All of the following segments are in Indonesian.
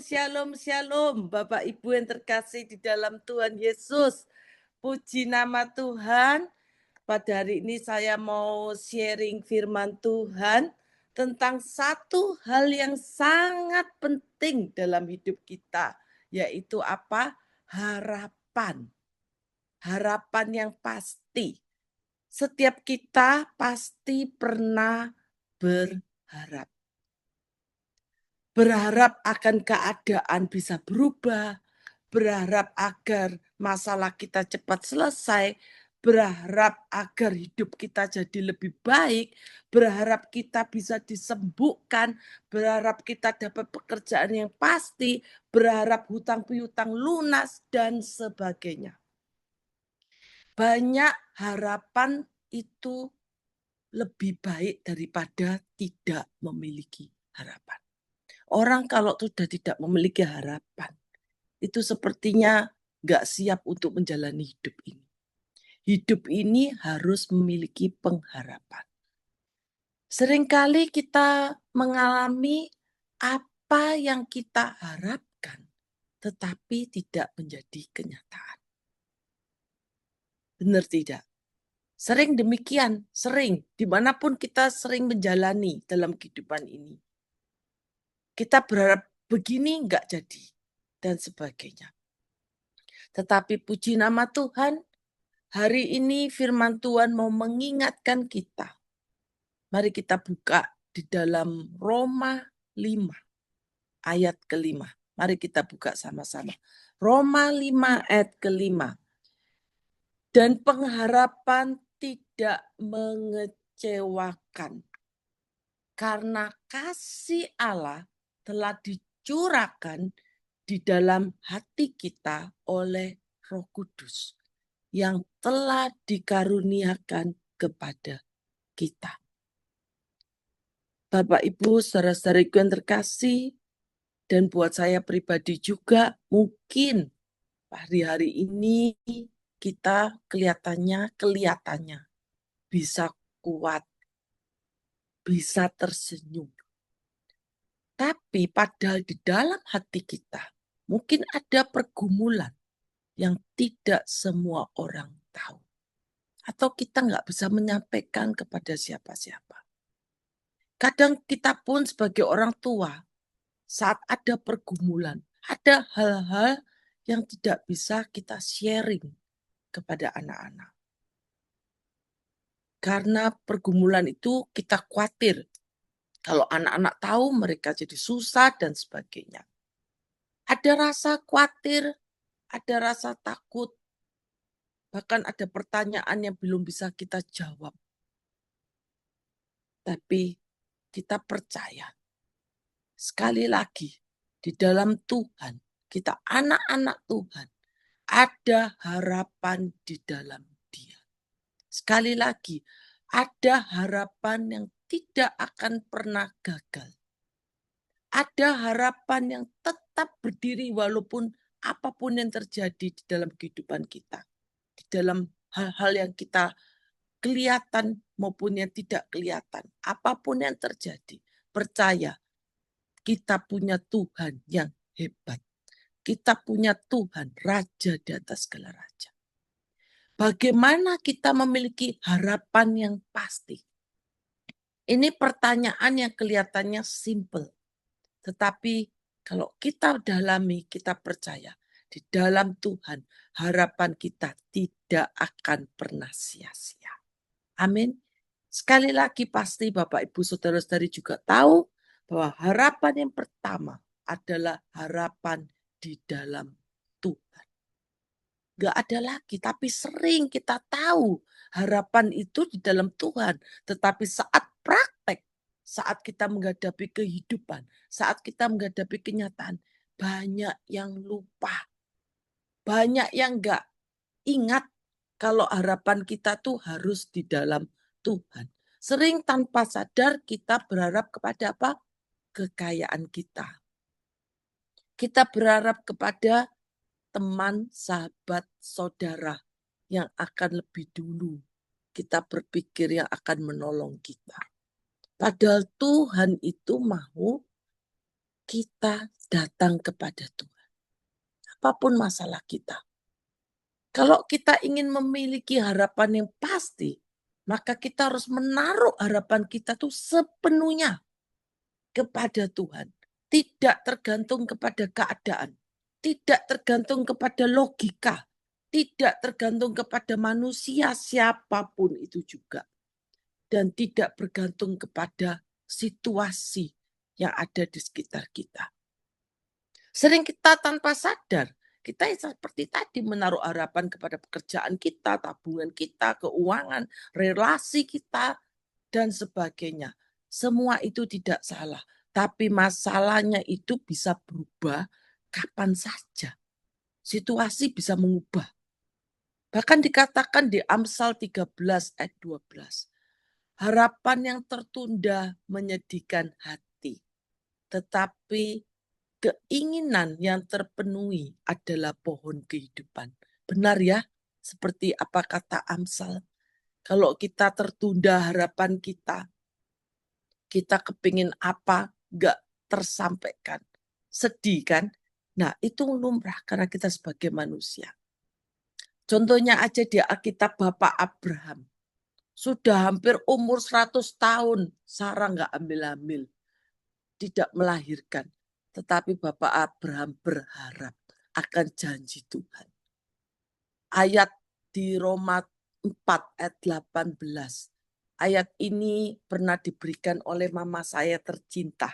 Shalom, shalom, Bapak Ibu yang terkasih di dalam Tuhan Yesus. Puji nama Tuhan. Pada hari ini saya mau sharing firman Tuhan tentang satu hal yang sangat penting dalam hidup kita, yaitu apa? Harapan. Harapan yang pasti. Setiap kita pasti pernah berharap. Berharap akan keadaan bisa berubah, berharap agar masalah kita cepat selesai, berharap agar hidup kita jadi lebih baik, berharap kita bisa disembuhkan, berharap kita dapat pekerjaan yang pasti, berharap hutang piutang lunas, dan sebagainya. Banyak harapan itu lebih baik daripada tidak memiliki harapan. Orang kalau sudah tidak memiliki harapan, itu sepertinya nggak siap untuk menjalani hidup ini. Hidup ini harus memiliki pengharapan. Seringkali kita mengalami apa yang kita harapkan, tetapi tidak menjadi kenyataan. Benar tidak? Sering demikian, sering. Dimanapun kita sering menjalani dalam kehidupan ini. Kita berharap begini nggak jadi, dan sebagainya. Tetapi puji nama Tuhan, hari ini firman Tuhan mau mengingatkan kita. Mari kita buka di dalam Roma 5 ayat ke-5. Mari kita buka sama-sama. Roma 5 ayat ke-5. Dan pengharapan tidak mengecewakan. Karena kasih Allah telah dicurahkan di dalam hati kita oleh Roh Kudus yang telah dikaruniakan kepada kita. Bapak, Ibu, saudara-saudariku yang terkasih, dan buat saya pribadi juga, mungkin hari-hari ini kita kelihatannya bisa kuat, bisa tersenyum. Tapi padahal di dalam hati kita mungkin ada pergumulan yang tidak semua orang tahu. Atau kita nggak bisa menyampaikan kepada siapa-siapa. Kadang kita pun sebagai orang tua, saat ada pergumulan, ada hal-hal yang tidak bisa kita sharing kepada anak-anak. Karena pergumulan itu kita khawatir. Kalau anak-anak tahu mereka jadi susah dan sebagainya. Ada rasa khawatir, ada rasa takut, bahkan ada pertanyaan yang belum bisa kita jawab. Tapi kita percaya, sekali lagi, di dalam Tuhan, kita anak-anak Tuhan, ada harapan di dalam Dia. Sekali lagi, ada harapan yang tidak akan pernah gagal. Ada harapan yang tetap berdiri walaupun apapun yang terjadi di dalam kehidupan kita. Di dalam hal-hal yang kita kelihatan maupun yang tidak kelihatan. Apapun yang terjadi, percaya kita punya Tuhan yang hebat. Kita punya Tuhan, Raja di atas segala raja. Bagaimana kita memiliki harapan yang pasti? Ini pertanyaan yang kelihatannya simple. Tetapi kalau kita dalami, kita percaya di dalam Tuhan, harapan kita tidak akan pernah sia-sia. Amin. Sekali lagi pasti Bapak Ibu Saudara-saudari juga tahu bahwa harapan yang pertama adalah harapan di dalam Tuhan. Gak ada lagi, tapi sering kita tahu harapan itu di dalam Tuhan. Tetapi saat praktek, saat kita menghadapi kehidupan, saat kita menghadapi kenyataan, banyak yang lupa. Banyak yang gak ingat kalau harapan kita tuh harus di dalam Tuhan. Sering tanpa sadar kita berharap kepada apa? Kekayaan kita. Kita berharap kepada teman, sahabat, saudara yang akan lebih dulu kita berpikir yang akan menolong kita. Padahal Tuhan itu mau kita datang kepada Tuhan. Apapun masalah kita. Kalau kita ingin memiliki harapan yang pasti, maka kita harus menaruh harapan kita tuh sepenuhnya kepada Tuhan. Tidak tergantung kepada keadaan. Tidak tergantung kepada logika. Tidak tergantung kepada manusia siapapun itu juga. Dan tidak bergantung kepada situasi yang ada di sekitar kita. Sering kita tanpa sadar, kita seperti tadi menaruh harapan kepada pekerjaan kita, tabungan kita, keuangan, relasi kita, dan sebagainya. Semua itu tidak salah. Tapi masalahnya itu bisa berubah kapan saja. Situasi bisa mengubah. Bahkan dikatakan di Amsal 13 ayat 12. Harapan yang tertunda menyedihkan hati. Tetapi keinginan yang terpenuhi adalah pohon kehidupan. Benar ya? Seperti apa kata Amsal. Kalau kita tertunda harapan kita kepingin apa, gak tersampaikan. Sedih kan? Nah itu lumrah karena kita sebagai manusia. Contohnya aja di Alkitab Bapak Abraham. Sudah hampir umur 100 tahun, Sarah gak hamil-hamil. Tidak melahirkan. Tetapi Bapak Abraham berharap akan janji Tuhan. Ayat di Roma 4 ayat 18. Ayat ini pernah diberikan oleh mama saya tercinta.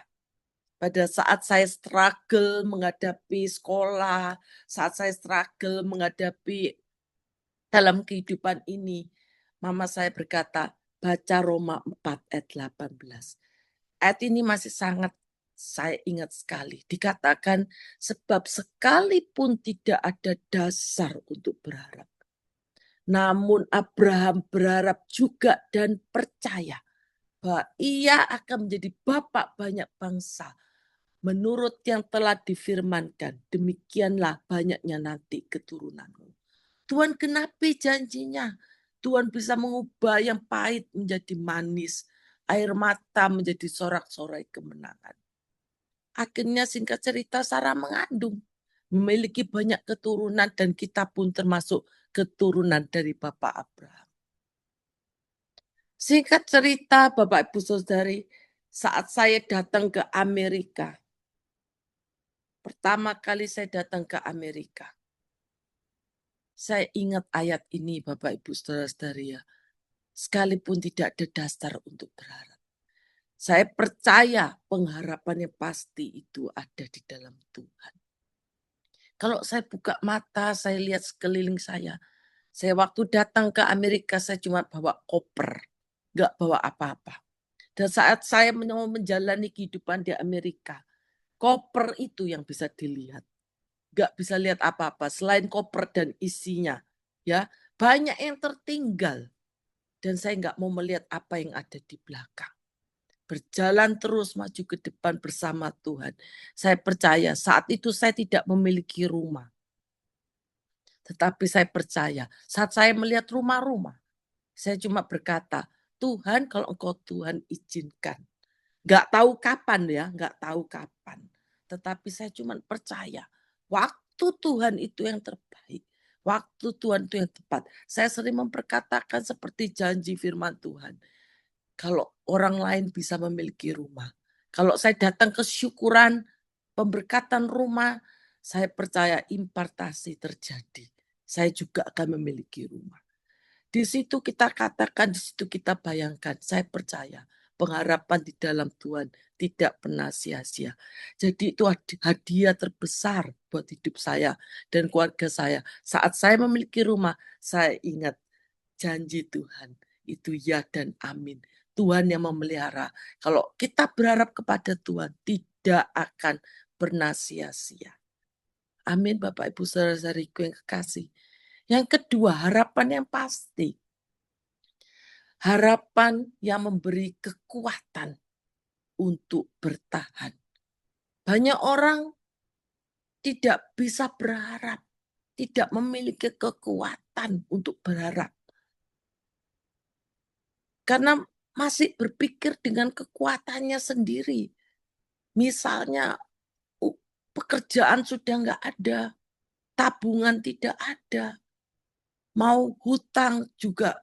Pada saat saya struggle menghadapi sekolah, saat saya struggle menghadapi dalam kehidupan ini, mama saya berkata, baca Roma 4 ayat 18. Ayat ini masih sangat saya ingat sekali. Dikatakan sebab sekalipun tidak ada dasar untuk berharap. Namun Abraham berharap juga dan percaya bahwa ia akan menjadi bapak banyak bangsa. Menurut yang telah difirmankan, demikianlah banyaknya nanti keturunanmu. Tuhan genapi janjinya. Tuhan bisa mengubah yang pahit menjadi manis. Air mata menjadi sorak-sorai kemenangan. Akhirnya singkat cerita Sarah mengandung. Memiliki banyak keturunan dan kita pun termasuk keturunan dari Bapak Abraham. Singkat cerita Bapak Ibu Saudari, saat saya datang ke Amerika. Pertama kali saya datang ke Amerika. Saya ingat ayat ini Bapak Ibu Saudara-saudari ya. Sekalipun tidak ada dasar untuk berharap. Saya percaya pengharapan yang pasti itu ada di dalam Tuhan. Kalau saya buka mata, saya lihat sekeliling saya. Saya waktu datang ke Amerika, saya cuma bawa koper. Nggak bawa apa-apa. Dan saat saya mau menjalani kehidupan di Amerika, koper itu yang bisa dilihat. Nggak bisa lihat apa-apa selain koper dan isinya. Ya, banyak yang tertinggal. Dan saya nggak mau melihat apa yang ada di belakang. Berjalan terus maju ke depan bersama Tuhan. Saya percaya saat itu saya tidak memiliki rumah. Tetapi saya percaya saat saya melihat rumah-rumah, saya cuma berkata, Tuhan kalau engkau Tuhan izinkan. Gak tahu kapan ya, gak tahu kapan. Tetapi saya cuma percaya waktu Tuhan itu yang terbaik. Waktu Tuhan itu yang tepat. Saya sering memperkatakan seperti janji firman Tuhan. Kalau orang lain bisa memiliki rumah. Kalau saya datang ke syukuran, pemberkatan rumah, saya percaya impartasi terjadi. Saya juga akan memiliki rumah. Di situ kita katakan, di situ kita bayangkan, saya percaya pengharapan di dalam Tuhan tidak pernah sia-sia. Jadi itu hadiah terbesar buat hidup saya dan keluarga saya. Saat saya memiliki rumah, saya ingat janji Tuhan. Itu ya dan amin. Tuhan yang memelihara. Kalau kita berharap kepada Tuhan, tidak akan pernah sia-sia. Amin Bapak Ibu saudara-saudariku yang kekasih. Yang kedua, harapan yang pasti. Harapan yang memberi kekuatan untuk bertahan. Banyak orang tidak bisa berharap, tidak memiliki kekuatan untuk berharap. Karena masih berpikir dengan kekuatannya sendiri. Misalnya pekerjaan sudah nggak ada, tabungan tidak ada, mau hutang juga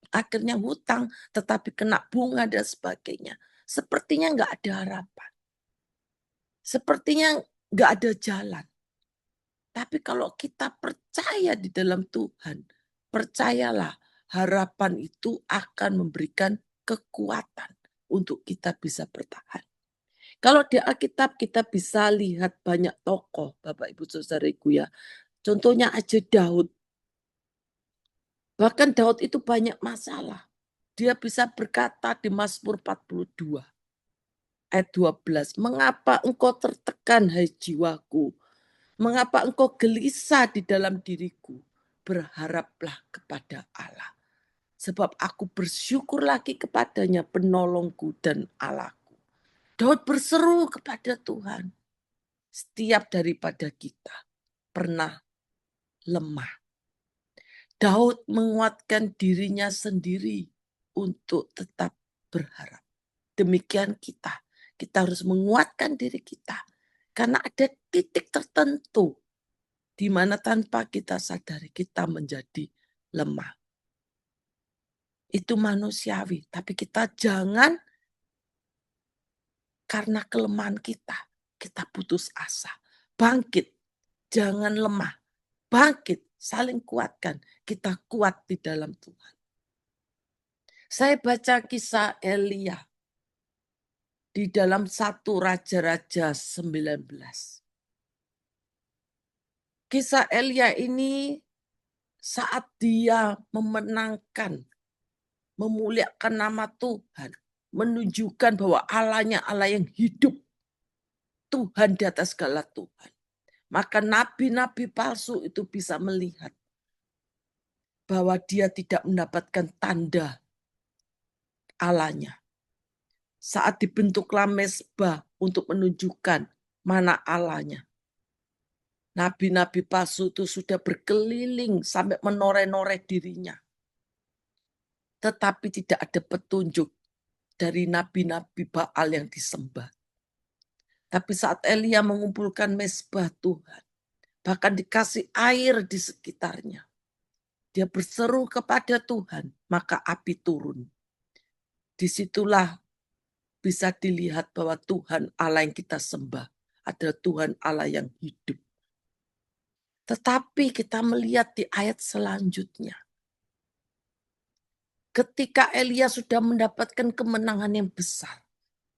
akhirnya hutang, tetapi kena bunga dan sebagainya. Sepertinya nggak ada harapan. Sepertinya nggak ada jalan. Tapi kalau kita percaya di dalam Tuhan, percayalah harapan itu akan memberikan kekuatan untuk kita bisa bertahan. Kalau di Alkitab kita bisa lihat banyak tokoh, Bapak Ibu Saudaraku ya. Contohnya aja Daud. Bahkan Daud itu banyak masalah. Dia bisa berkata di Mazmur 42 ayat 12, "Mengapa engkau tertekan hai jiwaku? Mengapa engkau gelisah di dalam diriku? Berharaplah kepada Allah. Sebab aku bersyukur lagi kepadanya penolongku dan Allahku." Daud berseru kepada Tuhan. Setiap daripada kita pernah lemah. Daud menguatkan dirinya sendiri untuk tetap berharap. Demikian kita. Kita harus menguatkan diri kita. Karena ada titik tertentu di mana tanpa kita sadari kita menjadi lemah. Itu manusiawi, tapi kita jangan karena kelemahan kita putus asa. Bangkit, jangan lemah. Bangkit, saling kuatkan. Kita kuat di dalam Tuhan. Saya baca kisah Elia di dalam 1 Raja-Raja 19. Kisah Elia ini saat dia memenangkan, memuliakan nama Tuhan, menunjukkan bahwa Allahnya Allah yang hidup, Tuhan di atas segala Tuhan. Maka nabi-nabi palsu itu bisa melihat bahwa dia tidak mendapatkan tanda Allahnya. Saat dibentuklah mezbah untuk menunjukkan mana Allahnya. Nabi-nabi palsu itu sudah berkeliling sampai menoreh-noreh dirinya. Tetapi tidak ada petunjuk dari nabi-nabi Baal yang disembah. Tapi saat Elia mengumpulkan mezbah Tuhan, bahkan dikasih air di sekitarnya, dia berseru kepada Tuhan, maka api turun. Disitulah bisa dilihat bahwa Tuhan Allah yang kita sembah adalah Tuhan Allah yang hidup. Tetapi kita melihat di ayat selanjutnya, ketika Elia sudah mendapatkan kemenangan yang besar,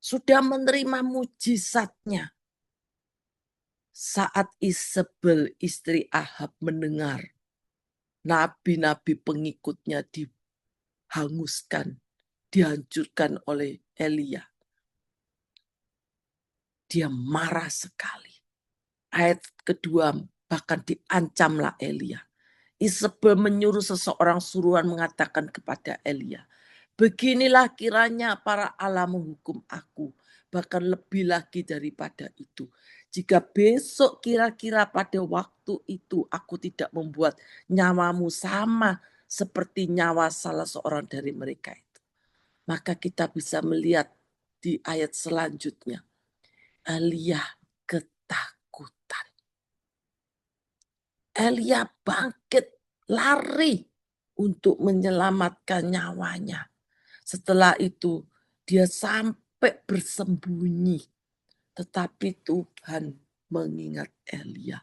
sudah menerima mujizatnya, saat Isabel istri Ahab mendengar nabi-nabi pengikutnya dihanguskan, dihancurkan oleh Elia, dia marah sekali. Ayat kedua, bahkan diancamlah Elia. Isabel menyuruh seseorang suruhan mengatakan kepada Elia, "Beginilah kiranya para Allah menghukum aku, bahkan lebih lagi daripada itu. Jika besok kira-kira pada waktu itu aku tidak membuat nyawamu sama seperti nyawa salah seorang dari mereka itu." Maka kita bisa melihat di ayat selanjutnya, Elia ketakutan. Elia bangkit, lari untuk menyelamatkan nyawanya. Setelah itu dia sampai bersembunyi. Tetapi Tuhan mengingat Elia.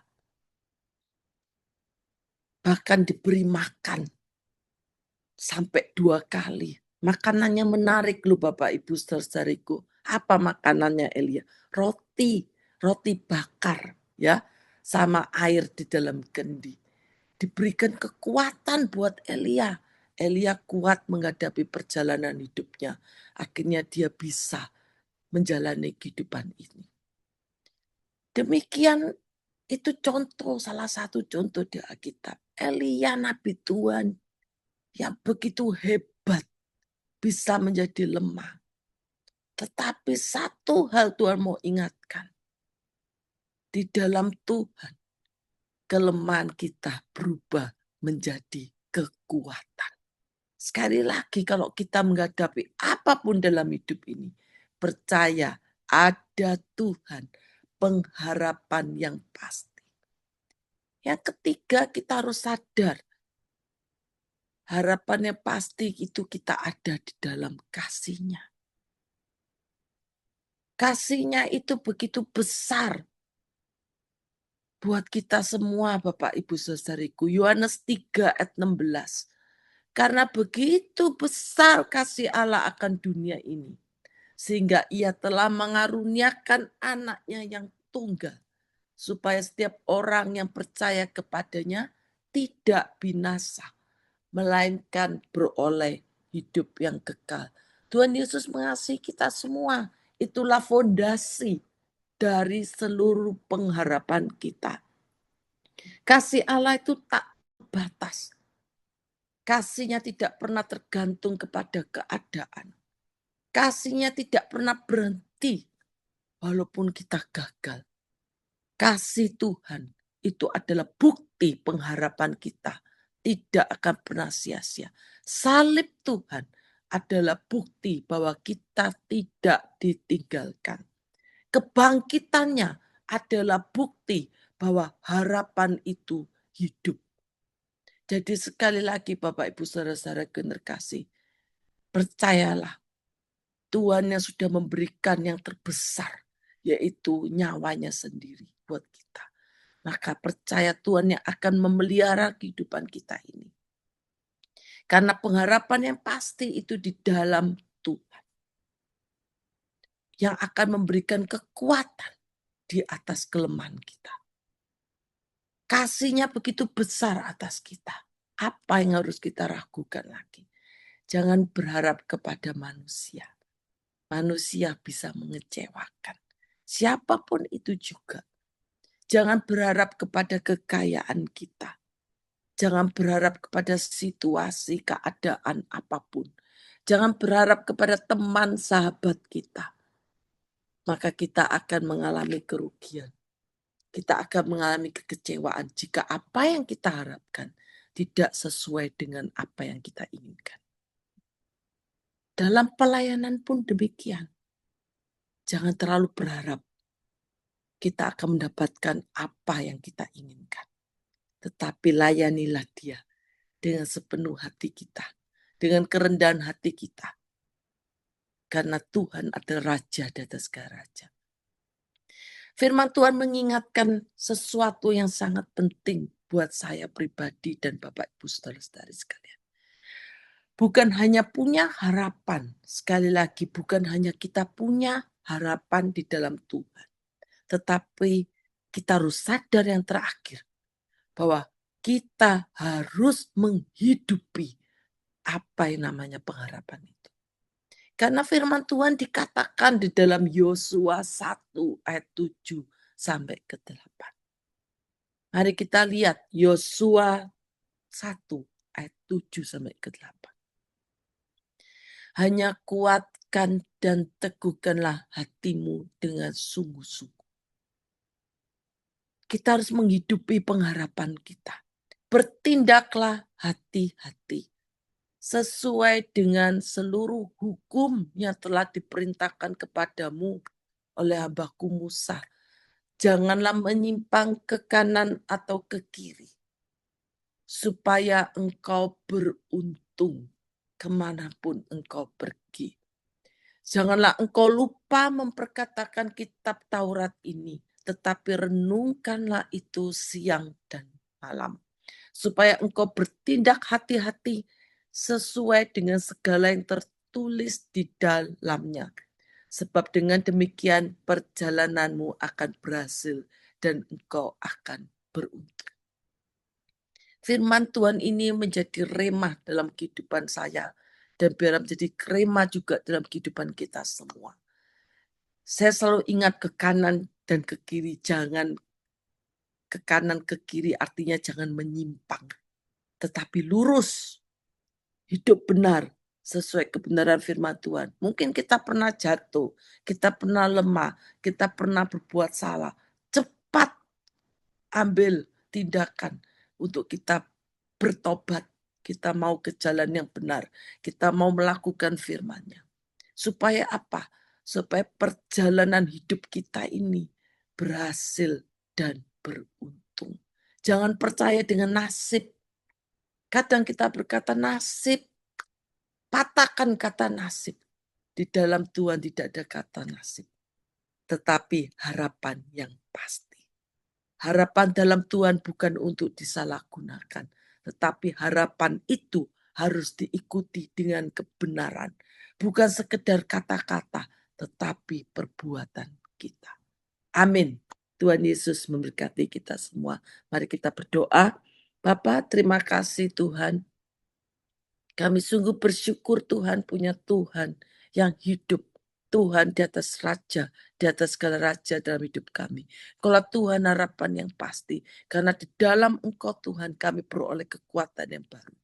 Bahkan diberi makan sampai 2 kali. Makanannya menarik loh Bapak Ibu saudaraku. Apa makanannya Elia? Roti bakar ya, sama air di dalam kendi. Diberikan kekuatan buat Elia. Elia kuat menghadapi perjalanan hidupnya. Akhirnya dia bisa menjalani kehidupan ini. Demikian itu contoh, salah satu contoh di Alkitab. Elia Nabi Tuhan yang begitu hebat bisa menjadi lemah. Tetapi satu hal Tuhan mau ingatkan. Di dalam Tuhan, kelemahan kita berubah menjadi kekuatan. Sekali lagi kalau kita menghadapi apapun dalam hidup ini, percaya ada Tuhan, pengharapan yang pasti. Yang ketiga, kita harus sadar harapannya pasti itu kita ada di dalam kasih-Nya. Kasih-Nya itu begitu besar buat kita semua, Bapak Ibu Saudariku. Yohanes 3 ayat 16. Karena begitu besar kasih Allah akan dunia ini, sehingga Ia telah mengaruniakan anaknya yang tunggal, supaya setiap orang yang percaya kepadanya tidak binasa, melainkan beroleh hidup yang kekal. Tuhan Yesus mengasihi kita semua. Itulah fondasi dari seluruh pengharapan kita. Kasih Allah itu tak batas. Kasih-Nya tidak pernah tergantung kepada keadaan. Kasih-Nya tidak pernah berhenti walaupun kita gagal. Kasih Tuhan itu adalah bukti pengharapan kita. Tidak akan pernah sia-sia. Salib Tuhan adalah bukti bahwa kita tidak ditinggalkan. Kebangkitannya adalah bukti bahwa harapan itu hidup. Jadi sekali lagi Bapak Ibu Saudara-saudara yang terkasih, percayalah Tuhan yang sudah memberikan yang terbesar, yaitu nyawanya sendiri buat kita. Maka percaya Tuhan yang akan memelihara kehidupan kita ini. Karena pengharapan yang pasti itu di dalam Tuhan. Yang akan memberikan kekuatan di atas kelemahan kita. Kasih-Nya begitu besar atas kita. Apa yang harus kita ragukan lagi? Jangan berharap kepada manusia. Manusia bisa mengecewakan. Siapapun itu juga. Jangan berharap kepada kekayaan kita. Jangan berharap kepada situasi, keadaan apapun. Jangan berharap kepada teman, sahabat kita. Maka kita akan mengalami kerugian. Kita akan mengalami kekecewaan jika apa yang kita harapkan tidak sesuai dengan apa yang kita inginkan. Dalam pelayanan pun demikian. Jangan terlalu berharap kita akan mendapatkan apa yang kita inginkan. Tetapi layanilah Dia dengan sepenuh hati kita. Dengan kerendahan hati kita. Karena Tuhan adalah Raja di atas segala raja. Firman Tuhan mengingatkan sesuatu yang sangat penting buat saya pribadi dan Bapak Ibu Saudara-saudari sekalian. Bukan hanya punya harapan, sekali lagi bukan hanya kita punya harapan di dalam Tuhan. Tetapi kita harus sadar yang terakhir, bahwa kita harus menghidupi apa yang namanya pengharapan itu. Karena firman Tuhan dikatakan di dalam Yosua 1 ayat 7 sampai ke 8. Mari kita lihat Yosua 1 ayat 7 sampai ke 8. Hanya kuatkan dan teguhkanlah hatimu dengan sungguh-sungguh. Kita harus menghidupi pengharapan kita. Bertindaklah hati-hati sesuai dengan seluruh hukum yang telah diperintahkan kepadamu oleh hambaku Musa. Janganlah menyimpang ke kanan atau ke kiri, supaya engkau beruntung kemanapun engkau pergi. Janganlah engkau lupa memperkatakan kitab Taurat ini, tetapi renungkanlah itu siang dan malam, supaya engkau bertindak hati-hati sesuai dengan segala yang tertulis di dalamnya. Sebab dengan demikian perjalananmu akan berhasil dan engkau akan beruntung. Firman Tuhan ini menjadi remah dalam kehidupan saya dan biar menjadi remah juga dalam kehidupan kita semua. Saya selalu ingat ke kanan dan ke kiri, jangan ke kanan ke kiri artinya jangan menyimpang, tetapi lurus. Hidup benar sesuai kebenaran firman Tuhan. Mungkin kita pernah jatuh, kita pernah lemah, kita pernah berbuat salah. Cepat ambil tindakan untuk kita bertobat. Kita mau ke jalan yang benar. Kita mau melakukan firman-Nya. Supaya apa? Supaya perjalanan hidup kita ini berhasil dan beruntung. Jangan percaya dengan nasib. Kadang kita berkata nasib, patahkan kata nasib. Di dalam Tuhan tidak ada kata nasib, tetapi harapan yang pasti. Harapan dalam Tuhan bukan untuk disalahgunakan, tetapi harapan itu harus diikuti dengan kebenaran. Bukan sekedar kata-kata, tetapi perbuatan kita. Amin. Tuhan Yesus memberkati kita semua. Mari kita berdoa. Bapa, terima kasih Tuhan. Kami sungguh bersyukur Tuhan punya Tuhan yang hidup. Tuhan di atas raja, di atas segala raja dalam hidup kami. Kalau Tuhan harapan yang pasti, karena di dalam Engkau Tuhan kami beroleh kekuatan yang baru.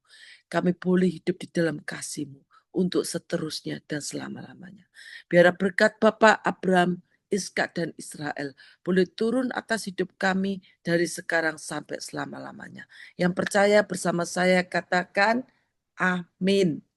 Kami boleh hidup di dalam kasih-Mu untuk seterusnya dan selama-lamanya. Biar berkat Bapak Abraham, Iskak dan Israel boleh turun atas hidup kami dari sekarang sampai selama-lamanya. Yang percaya bersama saya katakan, amin.